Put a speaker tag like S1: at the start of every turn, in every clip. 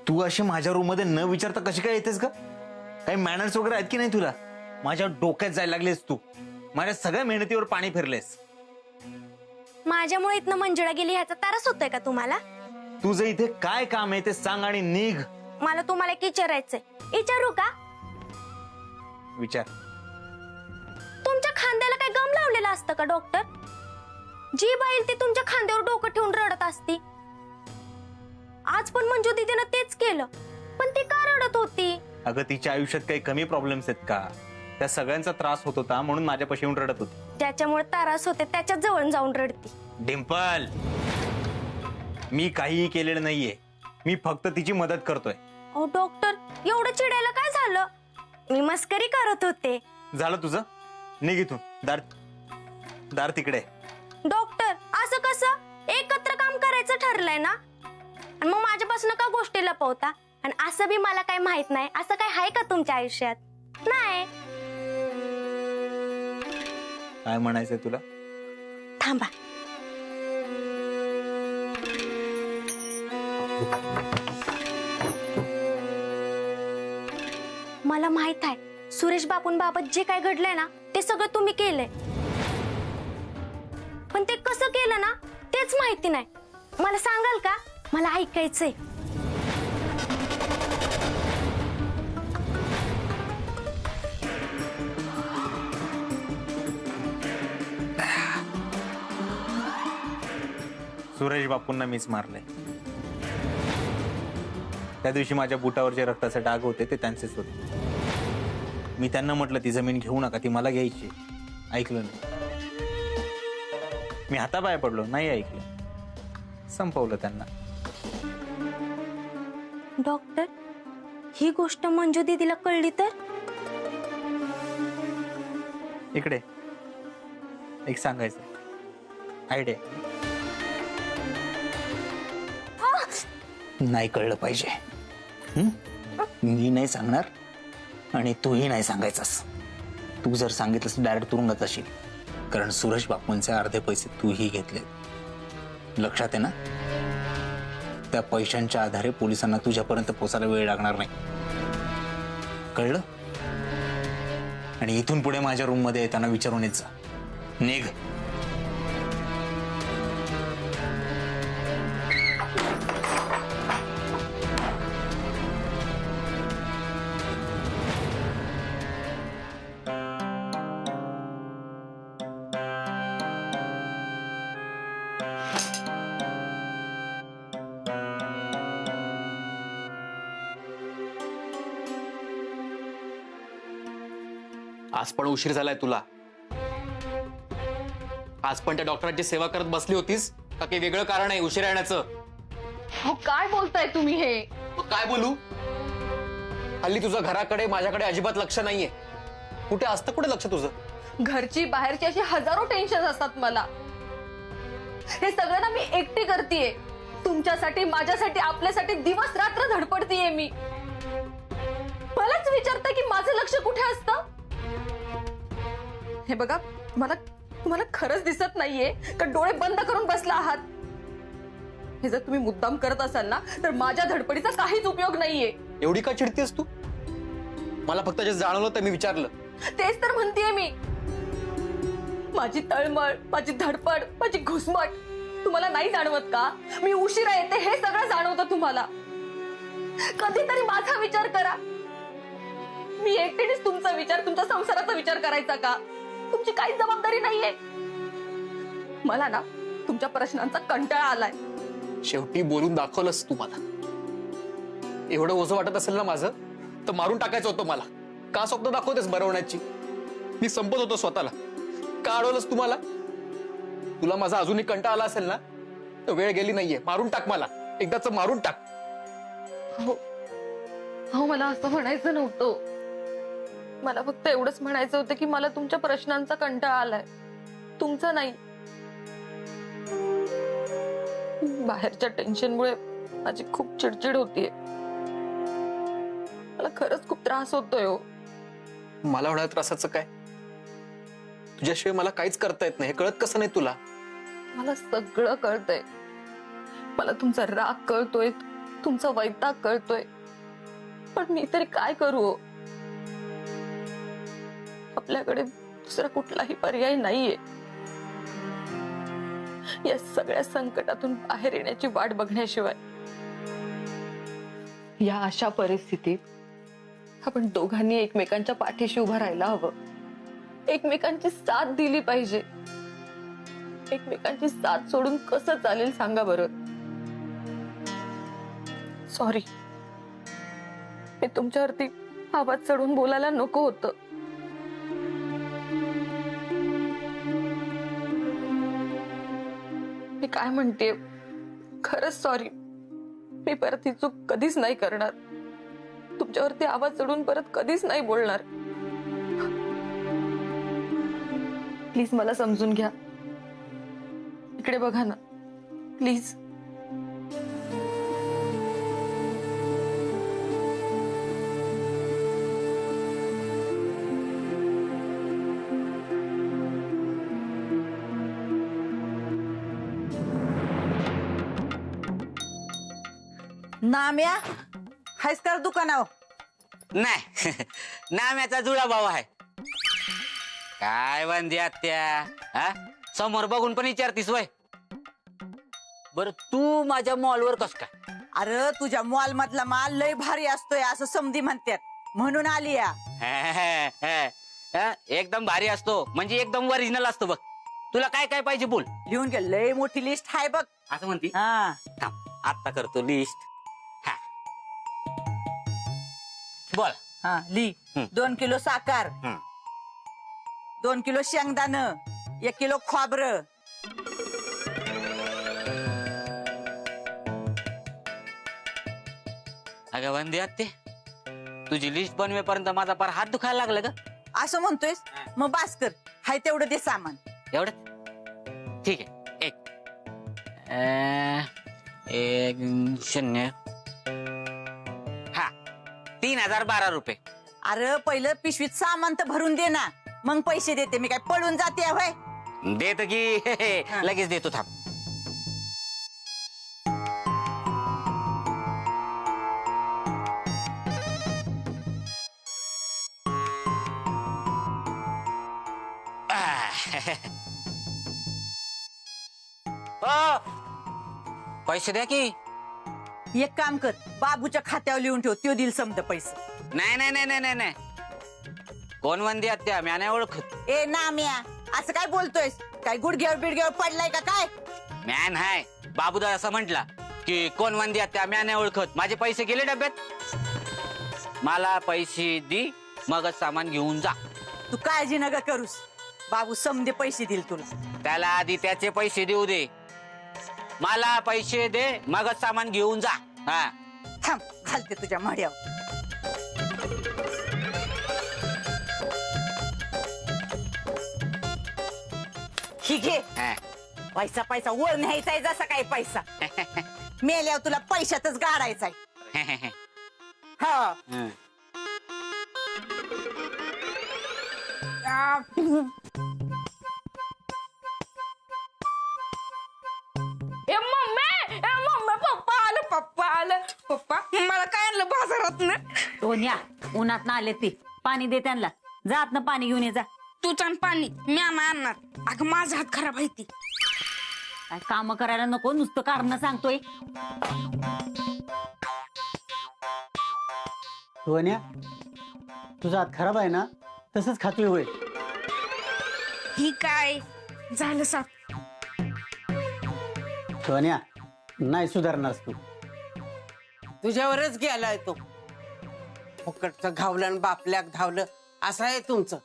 S1: तू अशी माझ्या रूम मध्ये न विचारता कशी काय येतेस का? काही मॅनर्स वगैरे आहेत की नाही तुला? माझ्या डोक्यात जायला लागलेस तू. माझ्या सगळ्या मेहनतीवर पाणी फिरलेस.
S2: माझ्यामुळे इथनं मंजुळा गेली ह्याचा त्रास होतोय का तुम्हाला?
S1: तुझं इथे काय काम आहे ते सांग आणि निघ.
S2: मला तुम्हाला एक विचारायचंय. विचारू का?
S1: विचार.
S2: तुमच्या खांद्याला काय गम लावलेला असतं का डॉक्टर? जी बाईल ती तुमच्या खांद्यावर डोकं ठेवून रडत असती. आज पण मंजू दीदीनं तेच केलं, पण ती का रडत होती?
S1: अगं तिच्या आयुष्यात काही कमी प्रॉब्लेम्स आहेत का? त्या सगळ्यांचा त्रास होत होता म्हणून माझ्यापाशी येऊन रडत होती.
S2: ज्याच्यामुळे त्रास होते त्याच्याच जवळ जाऊन रडती.
S1: डिंपल, मी काहीही केलेलं नाहीये. मी फक्त तिची मदत करतोय.
S2: अहो डॉक्टर, एवढं चिडायला काय झालं? मी मस्करी करत होते.
S1: झालं तुझं? निघ इथून. दार तिकडे.
S2: डॉक्टर, असं कसं? एकत्र काम करायचं ठरलंय ना, आणि मग माझ्यापासून का गोष्टी लपवता? आणि असं बी मला काय माहित नाही असं काय आहे का तुमच्या आयुष्यात? नाही.
S1: काय म्हणायचंय तुला?
S2: थांबा. मला माहित आहे सुरेश बापूंबाबत जे काय घडलंय ना ते सगळं तुम्ही केलंय, पण ते कसं केलं ना तेच माहिती नाही. मला सांगाल का? मला ऐकायचंय.
S1: सुरेश बापूंना मीच मारलंय. त्या दिवशी माझ्या बुटावर जे रक्ताचे डाग होते ते त्यांचेच होते. मी त्यांना म्हटलं ती जमीन घेऊ नका, ती मला घ्यायची. ऐकलं नाही. मी हातापाय पडलो, नाही ऐकलं. संपवलं त्यांना.
S2: डॉक्टर, ही गोष्ट मंजू दीदीला कळली तर?
S1: इकडे एक सांगायचं आयडिया. नाही कळलं पाहिजे. मी नाही सांगणार आणि तूही नाही सांगायचास. तू जर सांगितलंस डायरेक्ट तुरुंगात जाशील, कारण सुरेश बापूंचे अर्धे पैसे तूही घेतले. लक्षात आहे ना? त्या पैशांच्या आधारे पोलिसांना तुझ्यापर्यंत पोहोचायला वेळ लागणार नाही. कळलं? आणि इथून पुढे माझ्या रूम मध्ये येताना विचारून येत जा. निघ.
S3: आज पण उशीर झालाय तुला. आज पण त्या डॉक्टरांची सेवा करत बसली होतीस का? काही वेगळं कारण आहे उशीर येण्याचं?
S4: काय बोलताय तुम्ही हे?
S3: काय बोलू? हल्ली तुझं घराकडे माझ्याकडे अजिबात लक्ष नाहीये. कुठे असतं कुठे लक्ष तुझं?
S4: घरची बाहेरची अशी हजारो टेन्शन असतात मला. हे सगळं ना मी एकटी करतेय. तुमच्यासाठी, माझ्यासाठी, आपल्यासाठी दिवस रात्र धडपडतीये मी. मलाच विचारता की माझं लक्ष कुठे असतं? हे बघा, मला खरंच दिसत नाहीये का डोळे बंद करून बसला आहात? हे जर तुम्ही मुद्दाम करत असाल ना तर माझ्या धडपडीचा काहीच उपयोग नाहीये.
S3: एवढी का चिडतेस तू? मला फक्त जे जाणवलं ते मी विचारलं.
S4: तेच तर म्हणतेय मी. माझी तळमळ, माझी धडपड, माझी घुसमट तुम्हाला नाही जाणवत का? मी उशिरा येते हे सगळं जाणवतं तुम्हाला. कधीतरी माझा विचार करा. मी एकटीनेच तुमचा विचार, तुमच्या संसाराचा विचार करायचा का? तुमची काहीच जबाबदारी नाहीये. मला ना तुमच्या प्रश्नांचा कंटाळा आलाय.
S3: शेवटी बोलून दाखवलंस तू मला. एवढं ओझं वाटत असेल ना माझं तर मारून टाकायचं होतं मला. का स्वप्न दाखवतेस बरवण्याची? मी संपत होतो स्वतःला. का अडवलंस तुम्हाला? तुला माझा अजूनही कंटाळा आला असेल ना तर वेळ गेली नाहीये. मारून टाक मला, एकदाच मारून टाक.
S4: हो, मला असं म्हणायचं नव्हतं. मला फक्त एवढंच म्हणायचं होतं की मला तुमच्या प्रश्नांचा कंटाळा आलाय, तुमचा नाही. बाहेरच्या टेन्शनमुळे माझी खूप चिडचिड होतीये. मला खरंच खूप त्रास होतोय हो.
S3: मला होणार त्रासाचं काय? तुझ्याशिवाय मला काहीच करता येत नाही हे कळत कसं नाही तुला?
S4: मला सगळं कळतंय. मला तुमचा राग कळतोय, तुमचा वैताग कळतोय, पण मी तरी काय करू हो? आपल्याकडे दुसरा कुठलाही पर्याय नाहीये. या सगळ्या संकटातून बाहेर येण्याची वाट बघण्याशिवाय. या अशा परिस्थितीत आपण दोघांनी एकमेकांच्या पाठीशी उभं राहायला हवं. एकमेकांची साथ दिली पाहिजे. एकमेकांची साथ सोडून कसं चालेल सांगा बरं. सॉरी, मी तुमच्यावरती आवाज चढवून बोलायला नको होतं. मी काय म्हणते, खरंच सॉरी. मी परत ही चूक कधीच नाही करणार. तुमच्यावरती आवाज चढवून परत कधीच नाही बोलणार. प्लीज मला समजून घ्या. इकडे बघा ना प्लीज.
S5: नाम्या हायस कर दुकानावर?
S6: नाही नाम्याचा जुळा भाऊ आहे. काय वंदी आत्या, हा समोर बघून पण विचारतीस वय. बर तू माझ्या मॉलवर कस काय?
S5: अरे तुझ्या मॉल मधला माल लय भारी असतोय असं समधी म्हणतात, म्हणून आली या.
S6: एकदम भारी असतो म्हणजे एकदम ओरिजिनल असतो बघ. तुला काय काय पाहिजे बोल.
S5: लिहून घे, लय मोठी लिस्ट आहे बघ.
S6: असं म्हणती?
S5: हा
S6: थांब आता करतो लिस्ट. हा बोल.
S5: हा ली. 2 किलो साखर, 2 किलो शेंगदाणं, 1 किलो खोबरं,
S6: अगं वंदी आत्ते, तुझी लिस्ट बनवेपर्यंत माझा पार हात दुखायला लागला ग.
S5: असं म्हणतोयस? मग बास कर, हाय तेवढं दे सामान.
S6: एवढं ठीक आहे. एक 0 हा 3012 रुपये.
S5: अरे पहिलं पिशवीत सामान तर भरून दे ना, मग पैसे देते. मी काय पळून जाते होय?
S6: देतो की लगेच देतो थांब. पैसे द्या की.
S5: एक काम कर, बाबूच्या खात्यावर लिहून ठेव, त्यो दिल समज पैसे.
S6: नाही नाही नाही नाही नाही. कोण वंदी आत्या, मी नाही ओळखत.
S5: ए नाम्या, असं काय बोलतोयस? काय गुडघ्यावर बिडघ्यावर पडलाय का काय?
S6: मॅन हाय. बाबूदा असं म्हटला की कोण वंदी आत्या, मी नाही ओळखत. माझे पैसे गेले डब्यात. मला पैसे दे मगच सामान घेऊन जा.
S5: तू काळजी नका करूस, बाबू समजे पैसे देईल तुला.
S6: त्याला आधी त्याचे पैसे देऊ दे. मला पैसे दे मगच सामान घेऊन जा. हा
S5: थांब, घालते तुझ्या मड्यावर. ही घे. पैसा पैसा वर न्यायचाय जसा काय पैसा. मेल्यावर तुला पैशातच गाडायचाय. हा
S7: पप्पा आलं. पप्पा मला काय आणलं बाजारात ना?
S8: सोन्या, उन्हात ना आले ते पाणी दे त्यांना. जा आतनं पाणी घेऊन ये जा.
S7: तू चान पाणी मी आणणार. अगं माझा हात खराब आहे ती.
S8: काय काम करायला नको, नुसतं कारण सांगतोय.
S9: सोन्या, तुझा हात खराब आहे ना, तसंच खातोय होय?
S7: ही काय झालं साप?
S9: सोन्या, नाही सुधारणार तू.
S10: तुझ्यावरच गेलाय तो. फुकटचं घावलं आणि बापल्याक धावलं असं आहे तुमचं.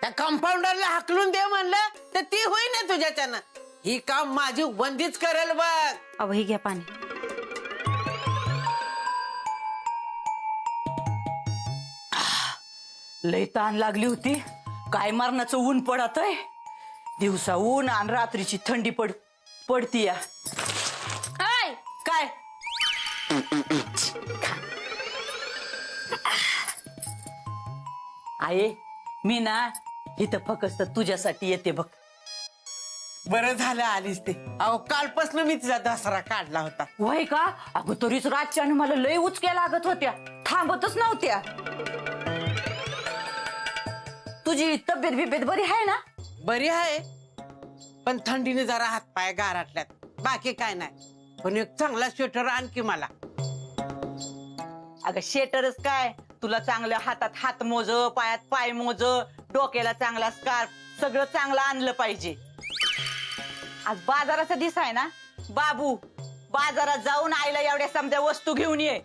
S10: त्या कंपाऊंडरला हाकलून दे म्हणलं तर ती होई ना तुझ्याच्यानं. ही काम माझी बंदीच करेल बघ.
S8: अहो ही घ्या पाणी.
S5: लय ताण लागली होती. काय मरणाचं ऊन पडतय. दिवसा ऊन आणि रात्रीची थंडी पडती या. काय आहे, मी ना इथं फक्त तुझ्यासाठी येते बघ.
S10: बरं झालं आलीस ते. अहो कालपासून मी तिचा दसरा काढला होता.
S5: वय का? अगं तरीच रातच्यानं मला लय उचक्या लागत होत्या, थांबतच नव्हत्या. तुझी तब्येत बिब्येत बरी आहे ना?
S10: बरी आहे, पण थंडीने जरा हातपाय गारटल्यात, बाकी काय नाही. पण एक चांगला स्वेटर आणखी मला.
S5: अगं शेटरच काय, तुला चांगलं हातात हात मोज, पायात पाय मोज, डोक्याला चांगला स्कार्फ, सगळं चांगलं आणलं पाहिजे. आज बाजाराचा दिस आहे ना बाबू, बाजारात जाऊन आईला एवढ्या समजा वस्तू घेऊन ये.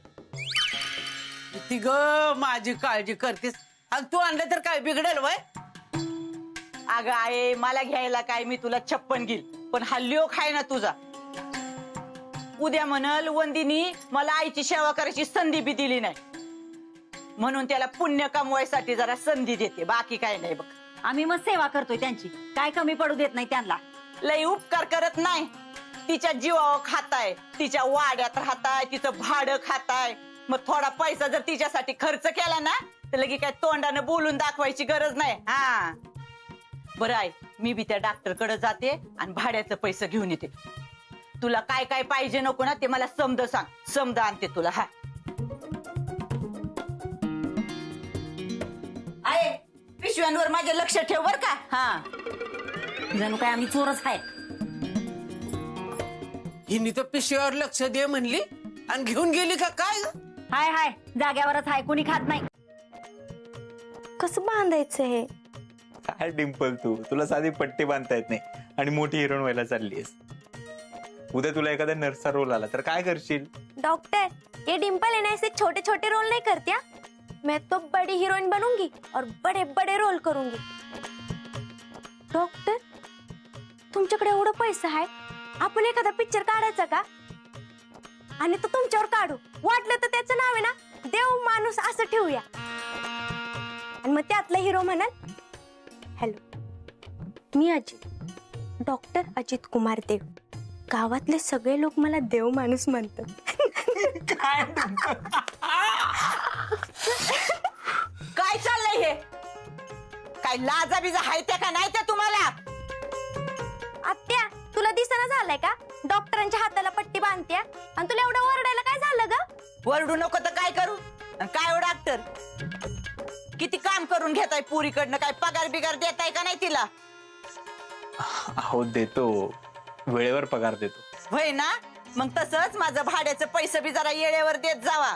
S10: ती ग माझी काळजी करतेस आणि तू आणलं तर काय बिघडेल वय?
S5: अगं आहे मला घ्यायला काय, मी तुला 56 घेईल, पण हा ल्योक आहे ना तुझा, उद्या म्हणल वंदिनी मला आईची सेवा करायची संधी बी दिली नाही, म्हणून त्याला पुण्य कमवायसाठी जरा संधी देते, बाकी काय नाही बघ.
S8: आम्ही मग सेवा करतोय त्यांची, काय कमी पडू देत नाही त्यांना.
S5: लई उपकार करत नाही, तिच्या जीवावर खाताय, तिच्या वाड्यात राहताय, तिचं भाडं खाताय, मग थोडा पैसा जर तिच्यासाठी खर्च केला ना तर लगे काय तोंडानं बोलून दाखवायची गरज नाही. हा बरं आहे, मी बी त्या डॉक्टरकडे जाते आणि भाड्याचं पैसे घेऊन येते. तुला काय काय पाहिजे नको ना ते मला समज सांग, समज आणते तुला. हा आहे, पिशव्यांवर माझे लक्ष ठेव बर का. हा
S8: जणू काय आम्ही चोरच आहे.
S10: हिनी तर पिशवीवर लक्ष दे म्हणली आणि घेऊन गेली का काय ग?
S8: हाय हाय, जाग्यावरच आहे, कोणी खात नाही.
S2: कसं बांधायचं हे?
S1: काय डिंपल, तुला साधी पट्टी बांधता येत नाही आणि मोठी हिरोईन व्हायला चाललीस. उद्या तुला एखादा नर्सचा रोल आला तर काय करशील?
S2: डॉक्टर, ये डिम्पल है ना ऐसे छोटे छोटे रोल नहीं करती क्या? मैं तो बड़ी हीरोइन बनूंगी और बड़े बड़े रोल करूंगी. डॉक्टर, तुमच्याकडे एवढं पैसा आहे, आपण एखादा पिक्चर काढायचा का? आणि तो तुमच्यावर काढू, वाटलं तर त्याचं नाव आहे ना देव माणूस असं ठेवूया, आणि मग त्यातला हिरो म्हणाल, हॅलो मी अजित, डॉक्टर अजित कुमार देव, गावातले सगळे लोक मला देव माणूस म्हणतात.
S5: काय चाललंय हे? काय लाजा बिजा हाय त्या का नाही त्या तुम्हाला?
S2: आत्या, तुला दिसना झालंय का डॉक्टरांच्या हाताला पट्टी बांधत्या आणि तुला एवढं ओरडायला काय झालं ग?
S5: वरडू नको तर काय करू? आणि काय हो डॉक्टर, किती काम करून घेताय पुरीकडनं, काय पगार बिगार देताय का नाही तिला?
S1: हो देतो, वेळेवर पगार देतो.
S5: होय ना, मग तसंच माझं भाड्याचं पैसे बी जरा येळेवर देत जावा.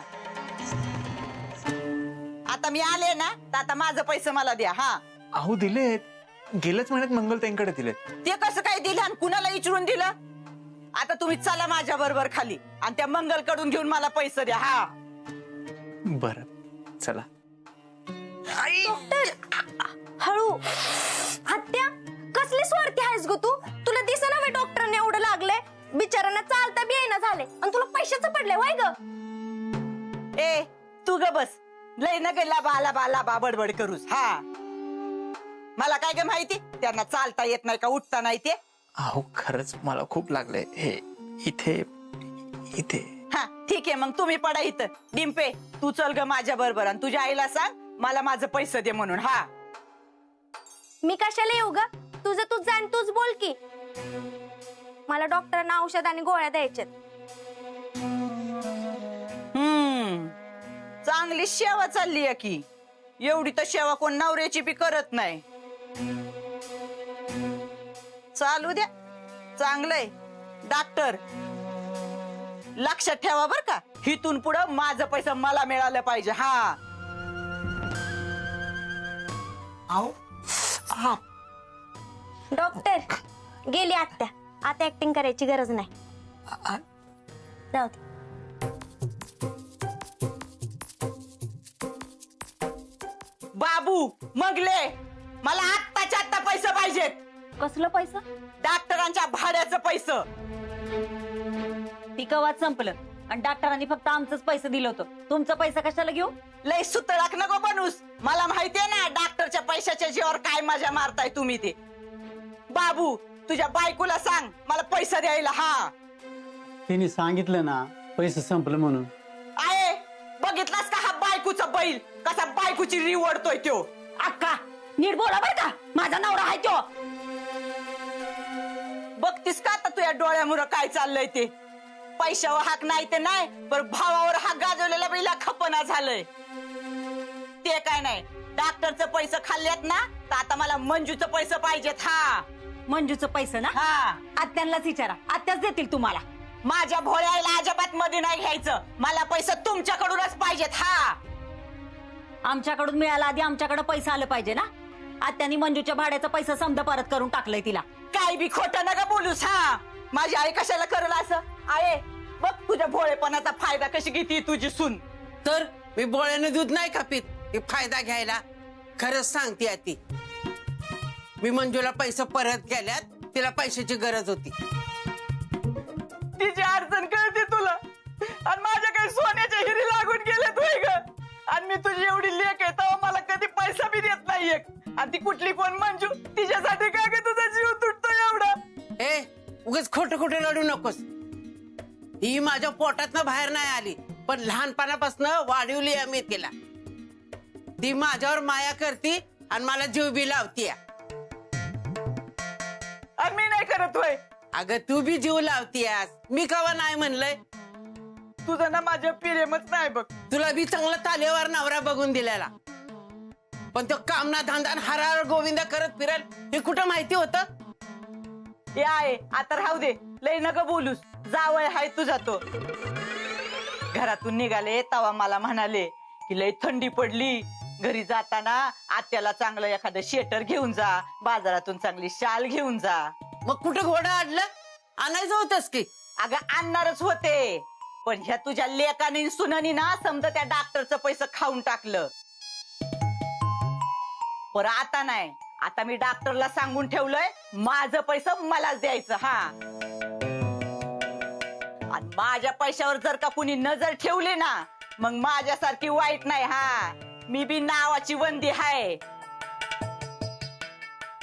S5: आता मी आले ना तर आता माझं पैसे मला द्या. हा
S1: अहो दिलेत, गेल्याच महिन्यात मंगलताईंकडे दिलेत.
S5: ते कसं काय दिलं आणि कुणाला विचारून दिलं? आता तुम्ही चला माझ्या बरोबर खाली आणि त्या मंगलकडून घेऊन मला पैसे द्या. हा
S1: बरं चला.
S2: डॉक्टर, हळू. आत्या, कसली स्वार्थी आहेस ग तू? तुला दिसना वे डॉक्टरने एवढं लागलंय, बिचारांना चालता बी येईना झाले आणि तुला पैशाचं पडले वय ग?
S5: ए तू ग बस, लय न ग लाबा लाबा बडबड करूस. हा मला काय ग माहिती त्यांना चालता येत नाही का उठता नाही ते?
S1: अहो खरंच मला खूप लागलंय हे, इथे इथे.
S5: हा ठीक आहे, मग तुम्ही पडा इथं. डिंपे तू चल ग माझ्या बरोबर आणि तुझ्या आईला सांग मला माझं पैसे दे म्हणून. हा
S2: मी कशाला येऊ ग? तुझं तूच जा आणि तूच बोल की. मला डॉक्टरांना औषध आणि गोळ्या द्यायच्यात.
S5: चांगली सेवा चालली आहे की, एवढी तर सेवा कोण नवऱ्याची बी करत नाही. चालू द्या, चांगलंय. डॉक्टर लक्षात ठेवा बर का, इथून पुढं माझं पैसा मला मिळालं पाहिजे. हा
S2: डॉक्टर, गेली आत्या, आता ऍक्टिंग करायची गरज नाही. जाऊ दे.
S5: बाबू मंगले, मला आत्ताच्या आत्ता पैसे पाहिजेत.
S8: कसलं पैसा?
S5: डॉक्टरांच्या भाड्याचं पैसे.
S8: ती कवाच संपलं आणि डॉक्टरांनी फक्त आमचंच पैसे दिलं होतं, तुमचा पैसा कशाला घेऊ?
S5: लय सुतळाक नको बनूस, मला माहितीये ना डॉक्टरच्या पैशाच्या जीवावर काय मजा मारताय तुम्ही ते. बाबू तुझ्या बायकोला सांग मला पैसा द्यायला. हा
S9: तिने सांगितलं ना पैसे संपलं म्हणून.
S5: आहे, बघितलास का हा बायकोचा बैल कसा बायकोची रिवडतोय तो?
S8: अक्का नीट बोला बर का, माझा नवरा आहे तो.
S5: बघतीस का आता तुझ्या डोळ्यामुळं काय चाललंय ते? पैशावर हाक नाही ते नाही, पण भावावर हाक गाजवलेला बैला खपना झालंय. ते काय नाही, डॉक्टरचं पैसे खाल्लेत ना, तर आता मला मंजूचं पैसे पाहिजेत. हा,
S8: मंजूचं पैसे ना?
S5: हा.
S8: आत्यांनाच विचारा, आत्याच देतील तुम्हाला.
S5: माझ्या भोळ्याला अजिबात मध्ये नाही घ्यायचं. मला पैसे तुमच्याकडूनच पाहिजेत. हा,
S8: आमच्याकडून मिळाला आधी आमच्याकडे पैसा आलं पाहिजे ना. आत्यानी मंजूच्या भाड्याचा पैसा समजा परत करून टाकलंय तिला.
S5: काय बी खोटं नका बोलूस. हा, माझी आई कशाला करल असं? आहे बघ तुझ्या भोळेपणाचा फायदा कशी घेते तुझी सून.
S10: तर मी बोळ्यानं दूध नाही का पित हे फायदा घ्यायला? खरंच सांगते ती, मी मंजूला पैसे परत केल्यात, तिला पैशाची गरज होती.
S5: तिची अडचण कळते तुला, आणि माझ्या काही सोन्याच्या हिरी लागून गेल्यात होय ग. आणि मी तुझी एवढी लेक आहे तेव्हा मला कधी पैसा बी देत नाही एक. आणि ती कुठली कोण मंजू, तिच्यासाठी काय ग तुझा जीव तुटतो एवढा?
S10: ए उगाच खोटं खोटं रडू नकोस. ही माझ्या पोटातनं बाहेर नाही आली, पण लहानपणापासून वाढवली आम्ही तिला. ती माझ्यावर माया करती आणि मला जीव बी लावती.
S5: आणि मी नाही करत होय.
S10: अगं तू बी जीव लावतीयास, मी कवा नाही म्हणलंय?
S5: तुझं ना माझ्या प्रेमच नाही बघ.
S10: तुला बी चांगला तालेवर नवरा बघून दिलेला, पण तो कामना धांदा हरार गोविंदा करत फिरल हे कुठं माहिती होतं?
S5: हे आहे आता राहू दे, लय नका बोलूस. जावळ हाय तुझा तो. घरातून निघाले तवा मला म्हणाले की लय थंडी पडली, घरी जाताना आत्याला चांगलं एखादं शेटर घेऊन जा, बाजारातून चांगली शाल घेऊन जा.
S10: मग कुठं घोडा आणलं? आणायचं होतंस की?
S5: अगं आणणारच होते, पण ह्या तुझ्या लेकाने सुनानी ना समजा त्या डॉक्टरचं पैसे खाऊन टाकलं. पर आता नाही, आता मी डॉक्टरला सांगून ठेवलंय माझं पैसे मलाच द्यायचं. हा, आणि माझ्या पैशावर जर का कुणी नजर ठेवली ना, मग माझ्यासारखी वाईट नाही. हा, मी बी नावाची वंदी हाय.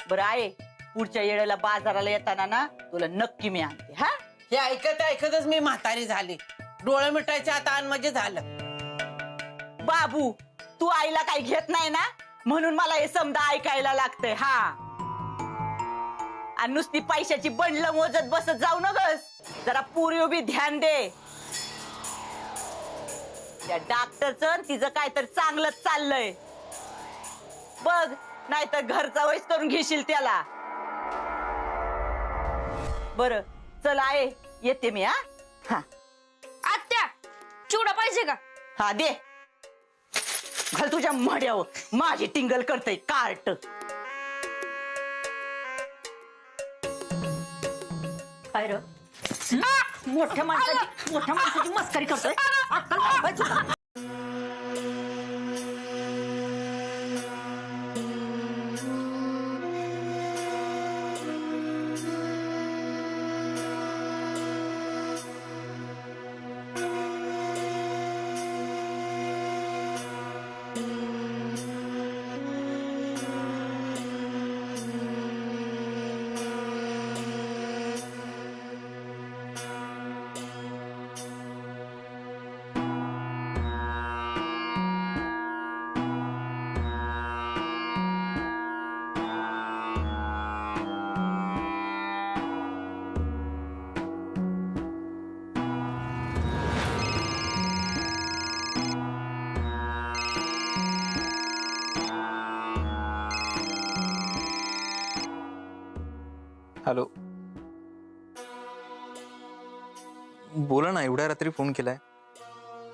S5: बरं आहे, पुढच्या येळेला बाजाराला येताना ना तुला नक्की मी आणते. हा,
S10: हे ऐकत ऐकतच मी म्हातारी झाली. डोळे मिटायच्या आता आण म्हणजे झालं.
S5: बाबू तू आईला काही घेत नाही ना, म्हणून मला हे समजा ऐकायला लागतंय. हा, आणि नुसती पैशाची बंडलं मोजत बसत जाऊ नगस, जरा पूर्वी बी ध्यान दे. त्या डॉक्टरचं तिचं काय तर चांगलंच चाललंय बघ, नाहीतर घरचा वैस करून घेशील त्याला. बरं चल आहे, येते मी. हा हा,
S7: आत्या चिवडा पाहिजे का?
S5: हा दे, घाल तुझ्या मड्यावर. माझी टिंगल करते कार्ट.
S8: काय र मोठ्या माणसाची मस्करी करतोय? अक्कल लावायची का?
S1: हॅलो, बोला ना. एवढ्या रात्री फोन केलाय,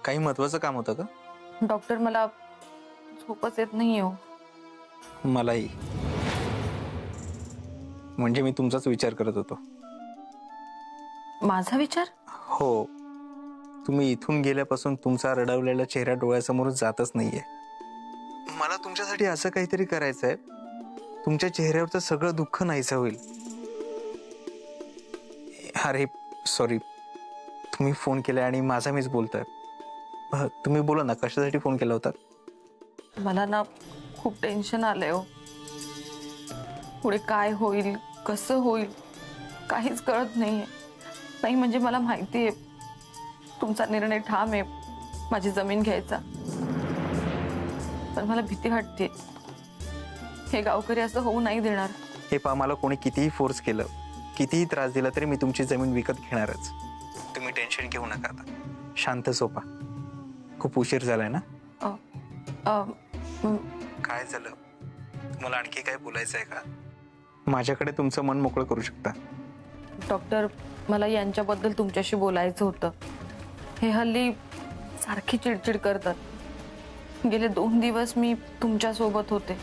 S1: काही महत्वाचं काम होतं का?
S4: डॉक्टर मला झोपच येत नाही हो.
S1: मलाही, म्हणजे मी तुमचाच विचार करत होतो.
S4: माझा विचार?
S1: हो, तुम्ही इथून गेल्यापासून तुमचा रडवलेला चेहरा डोळ्यासमोरून जातच नाहीये. मला तुमच्यासाठी असं काहीतरी करायचंय, तुमच्या चेहऱ्यावरचं सगळं दुःख नाहीसं होईल. अरे सॉरी, तुम्ही फोन केलाय आणि माझा मीच बोलतोय. तुम्ही बोला ना, कशासाठी फोन केला होता?
S4: मला ना खूप टेन्शन आलंय हो. पुढे काय होईल, कसं होईल, काहीच कळत नाहीये. नाही म्हणजे मला माहितीये तुमचा निर्णय ठाम आहे माझी जमीन घ्यायचा, पण मला भीती वाटते हे गावकरी असं होऊ नाही देणार.
S1: हे पहा, मला कोणी कितीही फोर्स केलं कितीही त्रास दिला तरी मी तुमची जमीन विकत घेणारच. तुम्ही टेन्शन घेऊ नका आता. शांत झोपा. खूप उशीर झालाय ना? काय झालं? तुम्हाला आणखी काय बोलायचं आहे का? माझ्याकडे तुमचं मन मोकळं करू शकता.
S4: डॉक्टर, मला यांच्याबद्दल तुमच्याशी बोलायचं होतं. हे हल्ली सारखी चिडचिड करतात. गेले 2 दिवस मी तुमच्या सोबत होते.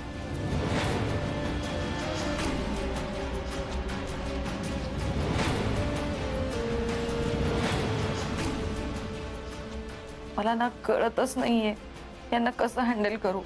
S4: मला ना कळतच नाहीये यांना कसं हँडल करू.